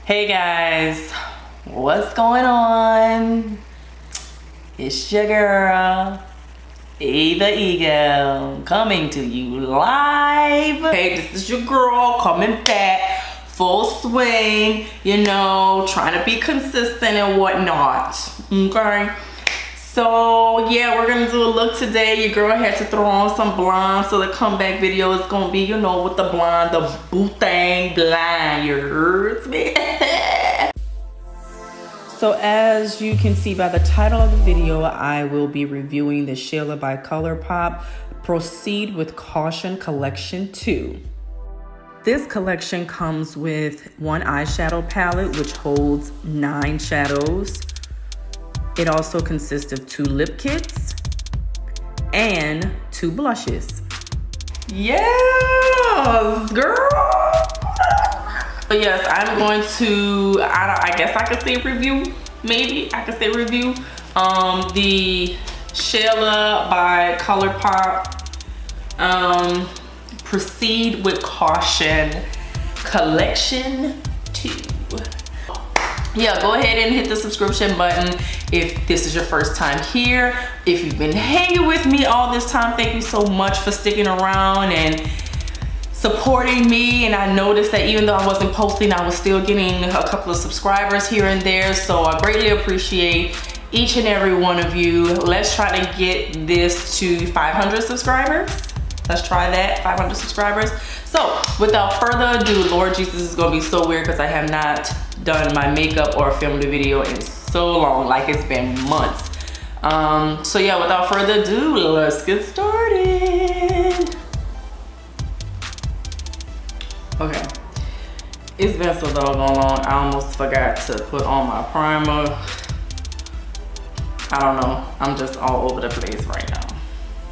Hey guys, what's going on? It's your girl, Eva Ego, coming to you live. Hey, this is your girl coming back, full swing, you know, trying to be consistent and whatnot, okay? So yeah, we're gonna do a look today. Your girl had to throw on some blonde, so the comeback video is gonna be, you know, with the blonde, the bootang blonde, you heard me? So as you can see by the title of the video, I will be reviewing the Shayla by Colourpop Proceed with Caution Collection 2. This collection comes with one eyeshadow palette, which holds 9 shadows. It also consists of 2 lip kits and 2 blushes. Yes, girl. But yes, I'm going to, I guess I could say review, maybe I could say review, the Shayla by Colourpop Proceed with Caution Collection 2. Yeah, go ahead and hit the subscription button if this is your first time here. If you've been hanging with me all this time, thank you so much for sticking around and supporting me. And I noticed that even though I wasn't posting, I was still getting a couple of subscribers here and there. So I greatly appreciate each and every one of you. Let's try to get this to 500 subscribers. Let's try that, 500 subscribers. So without further ado, Lord Jesus, is gonna be so weird because I have not done my makeup or filmed a video in so long, like it's been months. So yeah, without further ado, let's get started. Okay, it's been so doggone long, I almost forgot to put on my primer. I don't know, I'm just all over the place right now.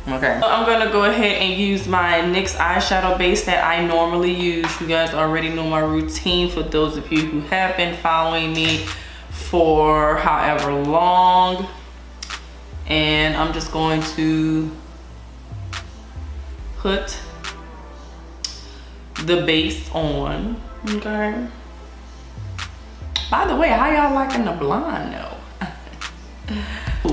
Okay, so I'm gonna go ahead and use my NYX eyeshadow base that I normally use. You guys already know my routine for those of you who have been following me for however long. And I'm just going to put the base on, okay? By the way, how y'all liking the blonde though?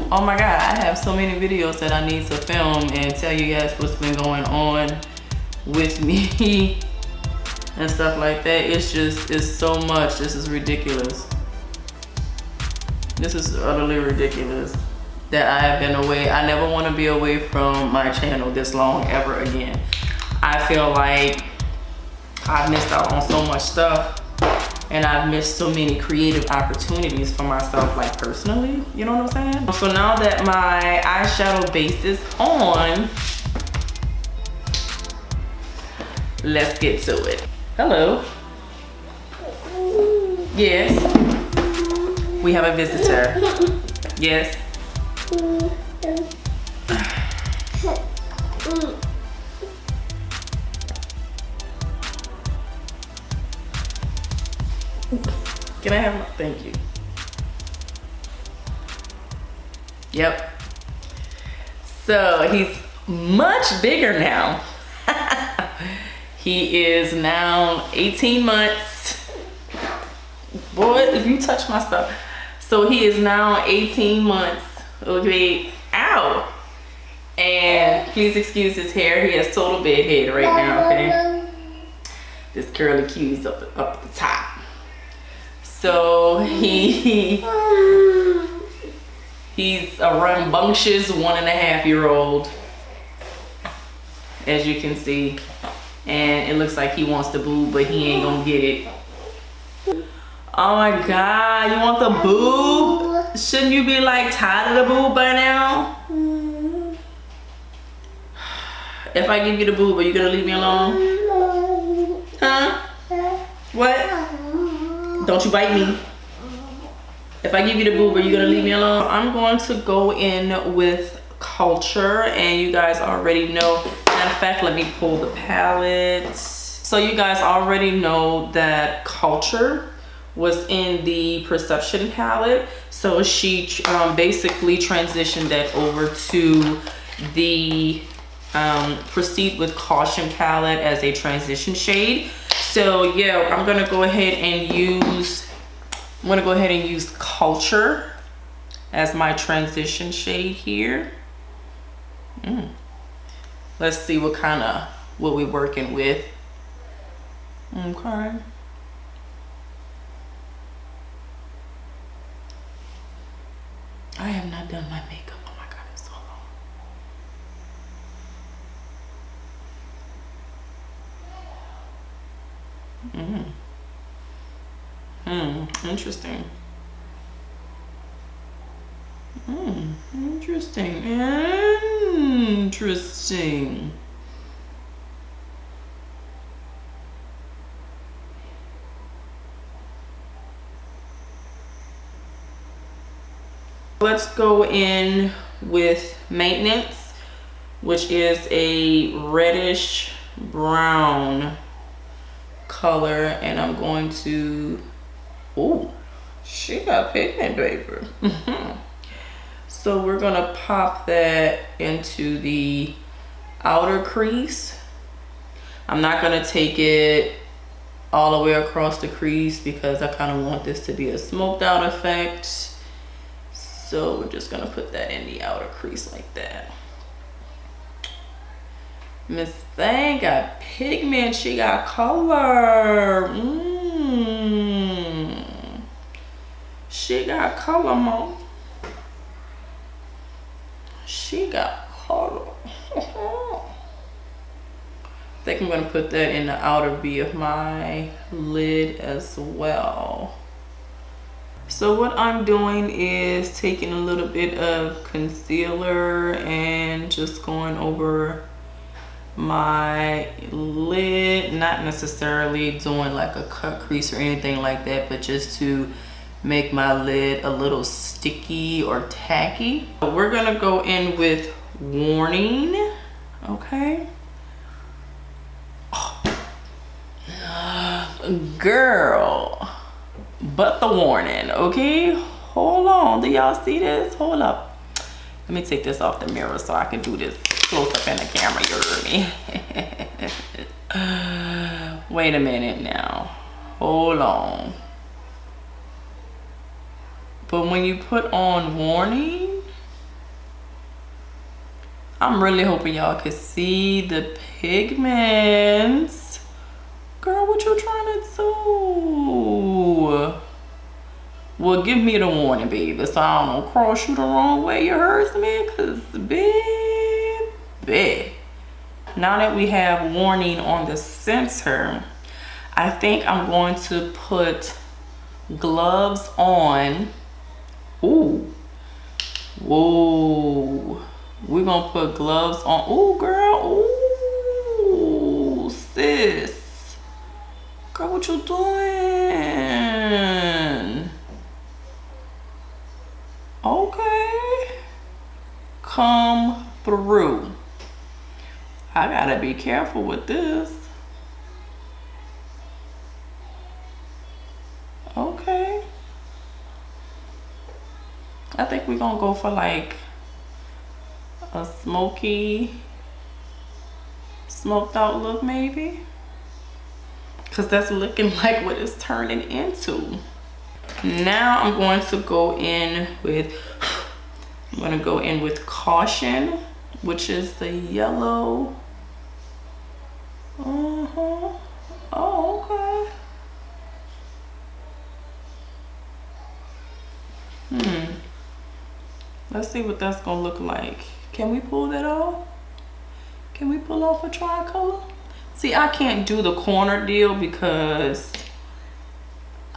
Oh my god, I have so many videos that I need to film and tell you guys what's been going on with me and stuff like that. It's so much. This is ridiculous. This is utterly ridiculous that I have been away. I never want to be away from my channel this long ever again. I feel like I've missed out on so much stuff. And I've missed so many creative opportunities for myself, like personally, you know what I'm saying? So now that my eyeshadow base is on, let's get to it. Hello. Yes. We have a visitor. Yes. Can I have, thank you. Yep. So he's much bigger now. He is now 18 months. Boy, if you touch my stuff. So he is now 18 months. Okay, ow. And please excuse his hair. He has total bed head right now, okay? This curly Q's up the top. So he's a rambunctious 1.5-year-old, as you can see, and it looks like he wants the boob, but he ain't gonna get it. Oh my god, you want the boob? Shouldn't you be like tired of the boob by now? If I give you the boob, are you gonna leave me alone? Huh? What? Don't you bite me. If I give you the boob, are you gonna leave me alone? I'm going to go in with Culture, and you guys already know. Matter of fact, let me pull the palette. So you guys already know that Culture was in the Perception palette. So she basically transitioned that over to the Proceed with Caution palette as a transition shade. So yeah, I'm gonna go ahead and use Culture as my transition shade here. Let's see what we're working with. Okay. I have not done my makeup. Oh my God, it's so long. Interesting. Interesting. Let's go in with Maintenance, which is a reddish brown color, and I'm going to, oh, she got pigment paper. So we're gonna pop that into the outer crease. I'm not gonna take it all the way across the crease because I kind of want this to be a smoked out effect. So we're just gonna put that in the outer crease like that. Miss Thang got pigment, she got color. She got color, mom. She got color. I think I'm gonna put that in the outer V of my lid as well. So what I'm doing is taking a little bit of concealer and just going over my lid, not necessarily doing like a cut crease or anything like that, but just to make my lid a little sticky or tacky. We're gonna go in with Warning, okay? Girl, but the warning, okay? Hold on, do y'all see this? Hold up. Let me take this off the mirror so I can do this close up in the camera, you heard me? Wait a minute now. Hold on. But when you put on Warning, I'm really hoping y'all can see the pigments. Girl, what you trying to do? Well, give me the warning, baby, so I don't cross you the wrong way, you heard me? Cause baby, now that we have Warning on the center, I think I'm going to put gloves on. Ooh, whoa, we're gonna put gloves on. Ooh, girl, ooh, sis, girl, what you doing? Okay, come through. I gotta be careful with this. Okay, I think we're gonna go for like a smoky, smoked out look maybe, because that's looking like what it's turning into. Now I'm going to go in with, Caution, which is the yellow. Oh, okay. Let's see what that's gonna look like. Can we pull that off? Can we pull off a tricolor? See, I can't do the corner deal because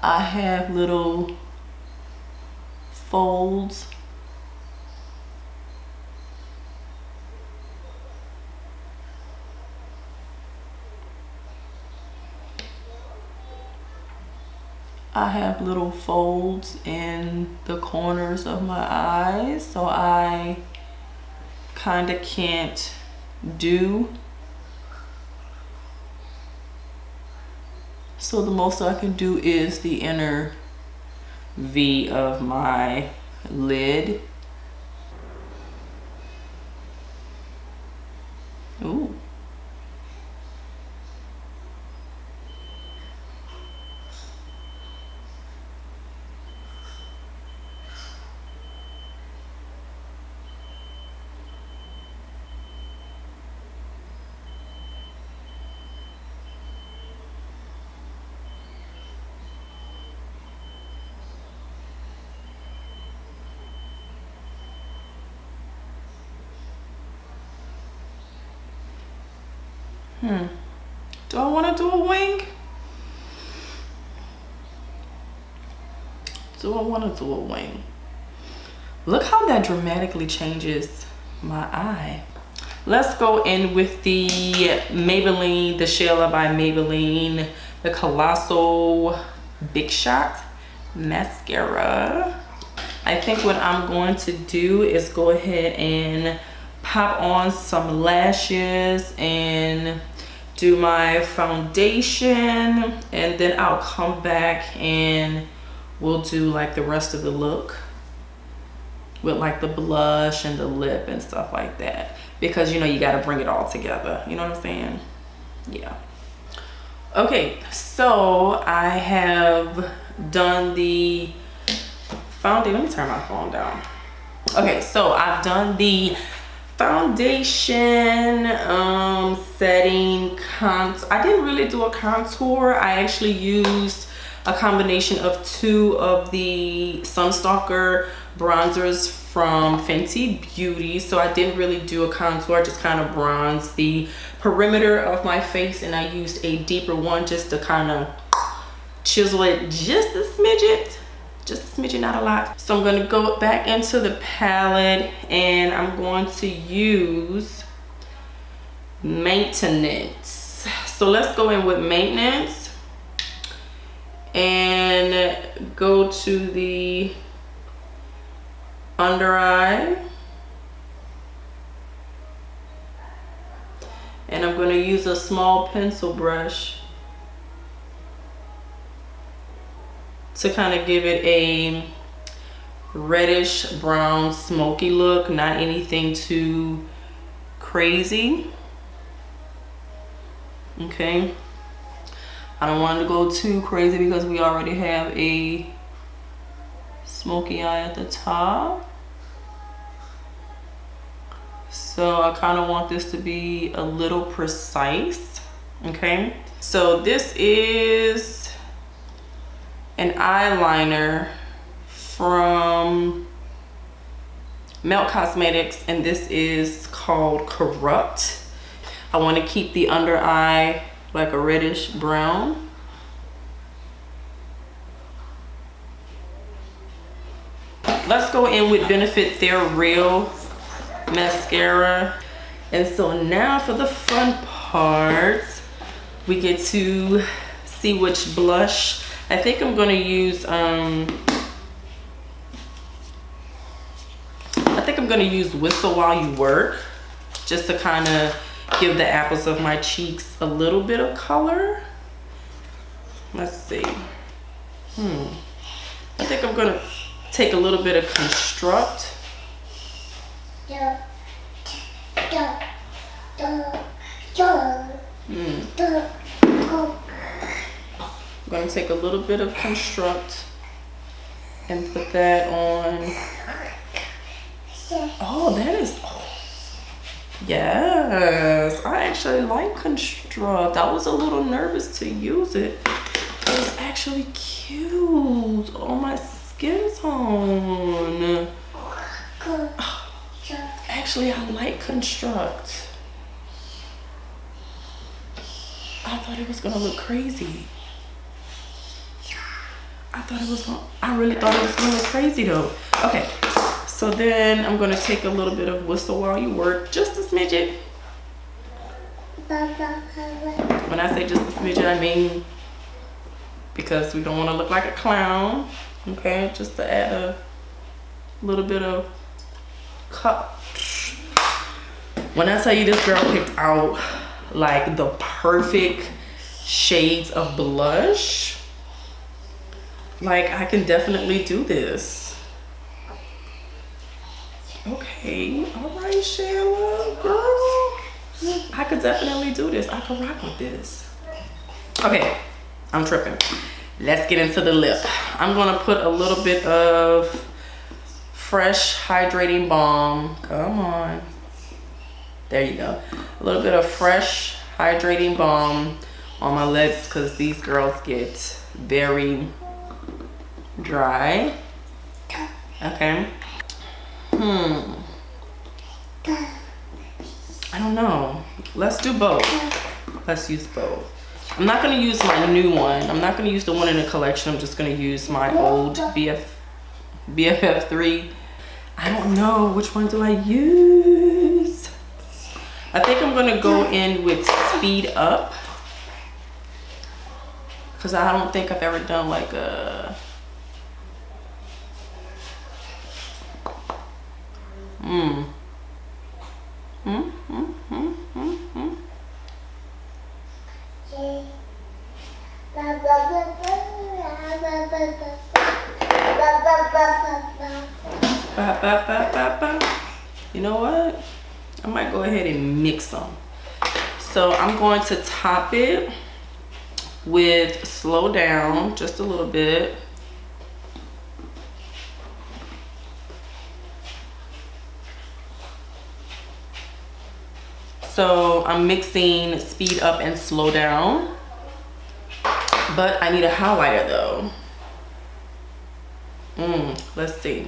I have little folds. I have little folds in the corners of my eyes, so I kind of can't do. So the most I can do is the inner V of my lid. Ooh. Do I want to do a wing? Do I want to do a wing? Look how that dramatically changes my eye. Let's go in with the Maybelline, the Shayla by Maybelline, the Colossal Big Shot mascara. I think what I'm going to do is go ahead and pop on some lashes and do my foundation, and then I'll come back and we'll do like the rest of the look with like the blush and the lip and stuff like that, because you know you got to bring it all together, you know what I'm saying? Yeah. Okay, so I have done the foundation. Let me turn my phone down. Okay, so I've done the foundation setting contour. I didn't really do a contour. I actually used a combination of two of the Sunstalker bronzers from Fenty Beauty, so I didn't really do a contour. I just kind of bronzed the perimeter of my face, and I used a deeper one just to kind of chisel it just a smidget, not a lot. So I'm going to go back into the palette and I'm going to use Maintenance. So let's go in with Maintenance and go to the under eye, and I'm going to use a small pencil brush to kind of give it a reddish brown smoky look, not anything too crazy. Okay, I don't want it to go too crazy because we already have a smoky eye at the top. So I kind of want this to be a little precise. Okay, so this is an eyeliner from Melt Cosmetics, and this is called Corrupt. I want to keep the under eye like a reddish brown. Let's go in with Benefit They're Real mascara. And so now for the fun part, we get to see which blush. I think I'm gonna use Whistle While You Work, just to kind of give the apples of my cheeks a little bit of color. Let's see. I think I'm gonna take a little bit of Construct. I'm going to take a little bit of Construct and put that on. Oh, that is, yes, I actually like Construct. I was a little nervous to use it. It's actually cute on my skin tone. Actually, I like Construct. I thought it was gonna look crazy. I really thought it was gonna look crazy though. Okay, so then I'm gonna take a little bit of Whistle While You Work, just a smidget. When I say just a smidget, I mean because we don't want to look like a clown. Okay, just to add a little bit of cup. When I tell you this girl picked out like the perfect shades of blush, like I can definitely do this. Okay, all right, Shayla, girl, I could definitely do this. I could rock with this. Okay, I'm tripping. Let's get into the lip. I'm gonna put a little bit of Fresh Hydrating Balm. Come on. There you go. A little bit of Fresh Hydrating Balm on my lips because these girls get very dry. Okay. I don't know. Let's do both. Let's use both. I'm not gonna use my new one. I'm not gonna use the one in the collection. I'm just gonna use my old BFF3. I don't know, which one do I use? I think I'm gonna go in with Speed Up, because I don't think I've ever done like a You know what? I might go ahead and mix them. So I'm going to top it with Slow Down just a little bit. So I'm mixing Speed Up and Slow Down, but I need a highlighter though. Let's see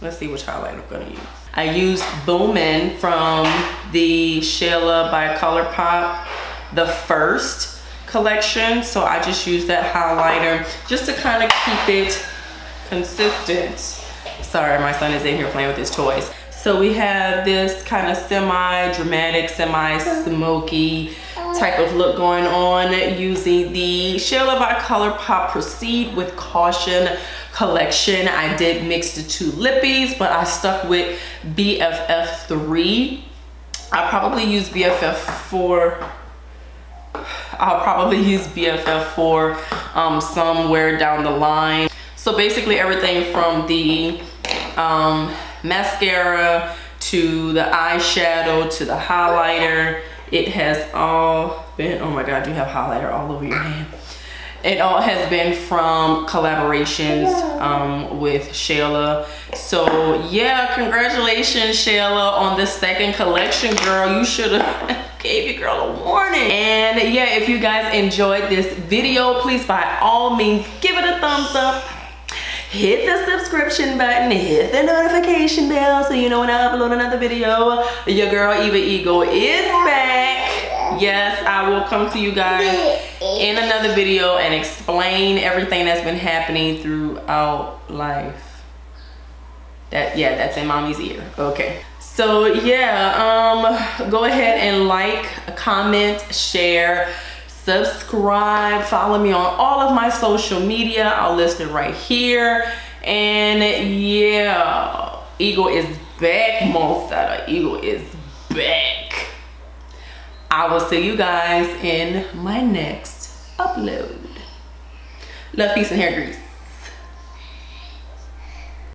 which highlighter I'm gonna use. I used Boomin' from the Shayla by Colourpop, the first collection. So I just used that highlighter just to kind of keep it consistent. Sorry, my son is in here playing with his toys. So we have this kind of semi-dramatic, semi-smoky type of look going on using the Shayla by Colourpop Proceed with Caution collection. I did mix the two lippies, but I stuck with BFF3. I'll probably use BFF4. I'll probably use BFF4 somewhere down the line. So basically everything from the mascara to the eyeshadow to the highlighter, it has all been, oh my god, you have highlighter all over your hand. It all has been from collaborations with Shayla. So yeah, congratulations Shayla on this second collection, girl. You should have gave your girl a warning. And yeah, if you guys enjoyed this video, please by all means give it a thumbs up. Hit the subscription button, hit the notification bell so you know when I upload another video. Your girl Eva Eagle is back. Yes, I will come to you guys in another video and explain everything that's been happening throughout life. That's in mommy's ear. Okay. So yeah, go ahead and like, comment, share, subscribe, follow me on all of my social media. I'll list it right here. And yeah, Eagle is back, Monster. Eagle is back. I will see you guys in my next upload. Love, peace, and hair grease.